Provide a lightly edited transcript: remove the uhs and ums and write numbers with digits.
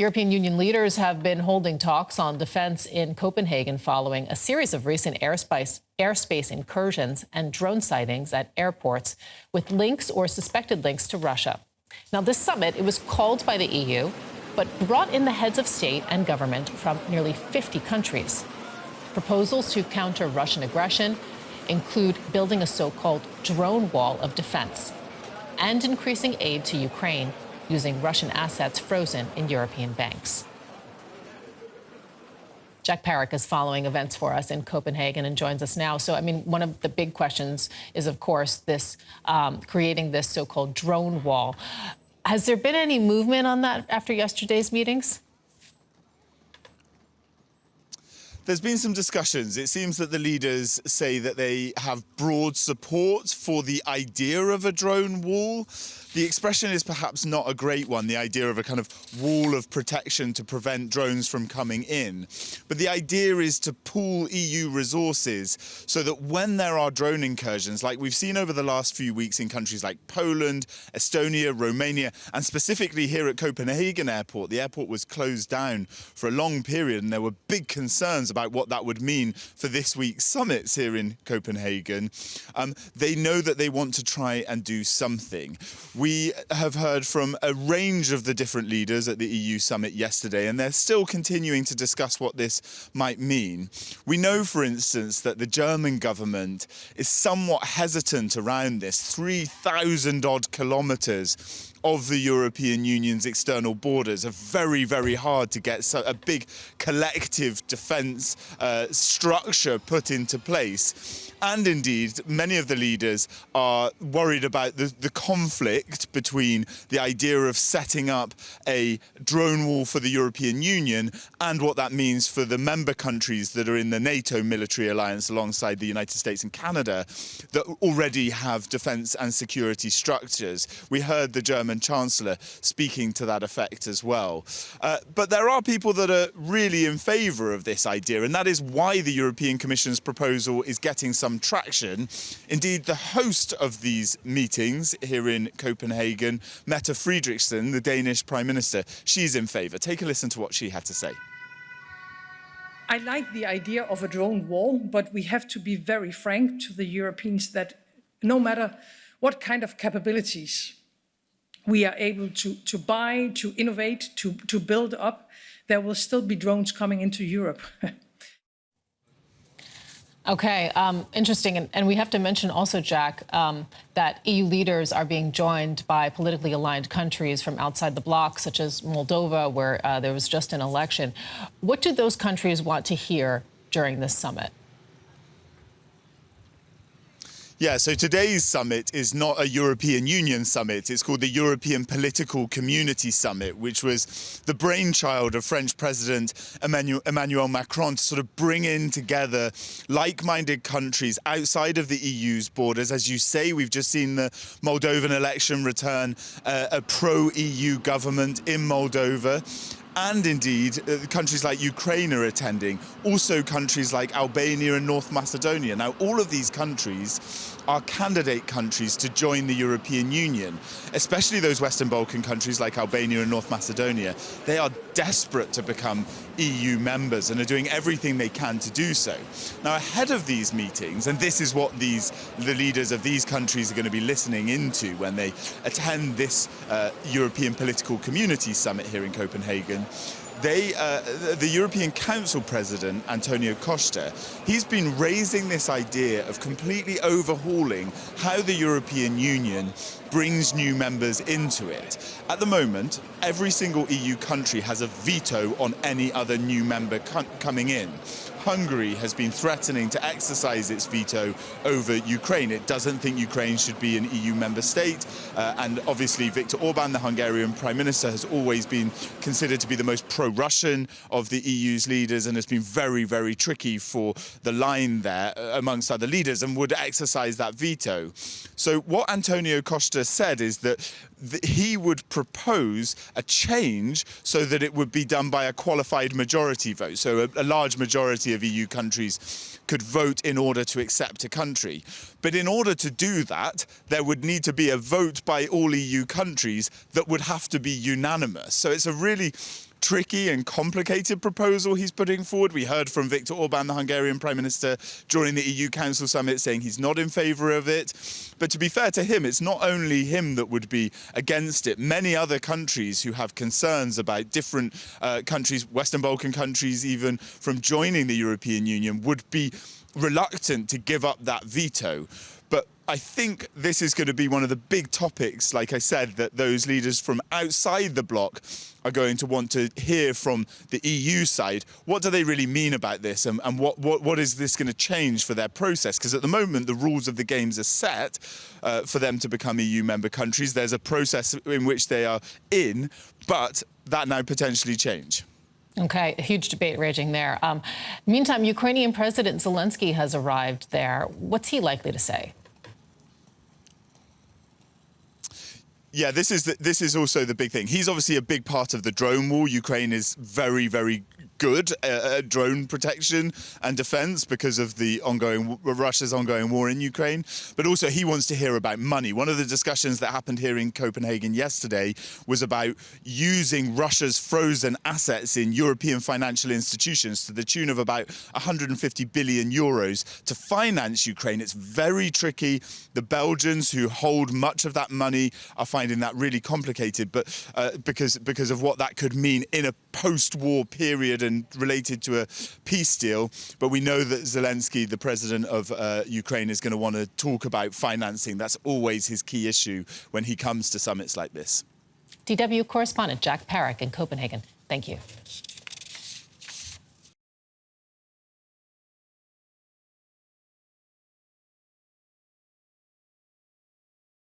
European Union leaders have been holding talks on defense in Copenhagen following a series of recent airspace incursions and drone sightings at airports with links or suspected links to Russia. Now, this summit, it was called by the EU, but brought in the heads of state and government from nearly 50 countries. Proposals to counter Russian aggression include building a so-called drone wall of defense and increasing aid to Ukraine using Russian assets frozen in European banks. Jack Parrick is following events for us in Copenhagen and joins us now. So, I mean, one of the big questions is, of course, this creating this so-called drone wall. Has there been any movement on that after yesterday's meetings? There's been some discussions. It seems that the leaders say that they have broad support for the idea of a drone wall. The expression is perhaps not a great one, the idea of a kind of wall of protection to prevent drones from coming in. But the idea is to pool EU resources so that when there are drone incursions, like we've seen over the last few weeks in countries like Poland, Estonia, Romania, and specifically here at Copenhagen Airport, the airport was closed down for a long period and there were big concerns about what that would mean for this week's summits here in Copenhagen. They know that they want to try and do something. We have heard from a range of the different leaders at the EU summit yesterday, and they're still continuing to discuss what this might mean. We know, for instance, that the German government is somewhat hesitant around this. 3,000 odd kilometres of the European Union's external borders are very, very hard to get a big collective defence structure put into place. And indeed, many of the leaders are worried about the conflict between the idea of setting up a drone wall for the European Union and what that means for the member countries that are in the NATO military alliance alongside the United States and Canada that already have defence and security structures. We heard the German Chancellor speaking to that effect as well. But there are people that are really in favour of this idea, and that is why the European Commission's proposal is getting some traction. Indeed, the host of these meetings here in Copenhagen, Mette Frederiksen, the Danish Prime Minister, she's in favour. Take a listen to what she had to say. I like the idea of a drone wall, but we have to be very frank to the Europeans that no matter what kind of capabilities we are able to buy, to innovate, to build up, there will still be drones coming into Europe. Okay, interesting. And we have to mention also, Jack, that EU leaders are being joined by politically aligned countries from outside the bloc, such as Moldova, where there was just an election. What do those countries want to hear during this summit? Yeah, so today's summit is not a European Union summit. It's called the European Political Community Summit, which was the brainchild of French President Emmanuel Macron to sort of bring in together like-minded countries outside of the EU's borders. As you say, we've just seen the Moldovan election return a pro-EU government in Moldova. And indeed, countries like Ukraine are attending, also countries like Albania and North Macedonia. Now, all of these countries are candidate countries to join the European Union, especially those Western Balkan countries like Albania and North Macedonia. They are desperate to become EU members and are doing everything they can to do so. Now, ahead of these meetings, and this is what the leaders of these countries are going to be listening into when they attend this European Political Community Summit here in Copenhagen, the European Council President, Antonio Costa, he's been raising this idea of completely overhauling how the European Union brings new members into it. At the moment, every single EU country has a veto on any other new member coming in. Hungary has been threatening to exercise its veto over Ukraine. It doesn't think Ukraine should be an EU member state. And obviously, Viktor Orban, the Hungarian Prime Minister, has always been considered to be the most pro-Russian of the EU's leaders and has been very, very tricky for the line there amongst other leaders and would exercise that veto. So what Antonio Costa said is that he would propose a change so that it would be done by a qualified majority vote. So a large majority of EU countries could vote in order to accept a country. But in order to do that, there would need to be a vote by all EU countries that would have to be unanimous. So it's a really tricky and complicated proposal he's putting forward. We heard from Viktor Orban, the Hungarian Prime Minister, during the EU Council summit saying he's not in favour of it. But to be fair to him, it's not only him that would be against it. Many other countries who have concerns about different countries, Western Balkan countries even, from joining the European Union would be reluctant to give up that veto. But I think this is going to be one of the big topics, like I said, that those leaders from outside the bloc are going to want to hear from the EU side. What do they really mean about this, and what is this going to change for their process? Because at the moment, the rules of the games are set for them to become EU member countries. There's a process in which they are in, but that now potentially change. Okay, a huge debate raging there. Meantime, Ukrainian President Zelenskyy has arrived there. What's he likely to say? Yeah, this is also the big thing. He's obviously a big part of the drone war. Ukraine is very, very good at drone protection and defense because of the Russia's ongoing war in Ukraine. But also he wants to hear about money. One of the discussions that happened here in Copenhagen yesterday was about using Russia's frozen assets in European financial institutions to the tune of about 150 billion euros to finance Ukraine. It's very tricky. The Belgians, who hold much of that money, are finding that really complicated, but because of what that could mean in a post-war period and related to a peace deal. But we know that Zelenskyy, the president of Ukraine, is going to want to talk about financing. That's always his key issue when he comes to summits like this. DW correspondent Jack Parrick in Copenhagen. Thank you.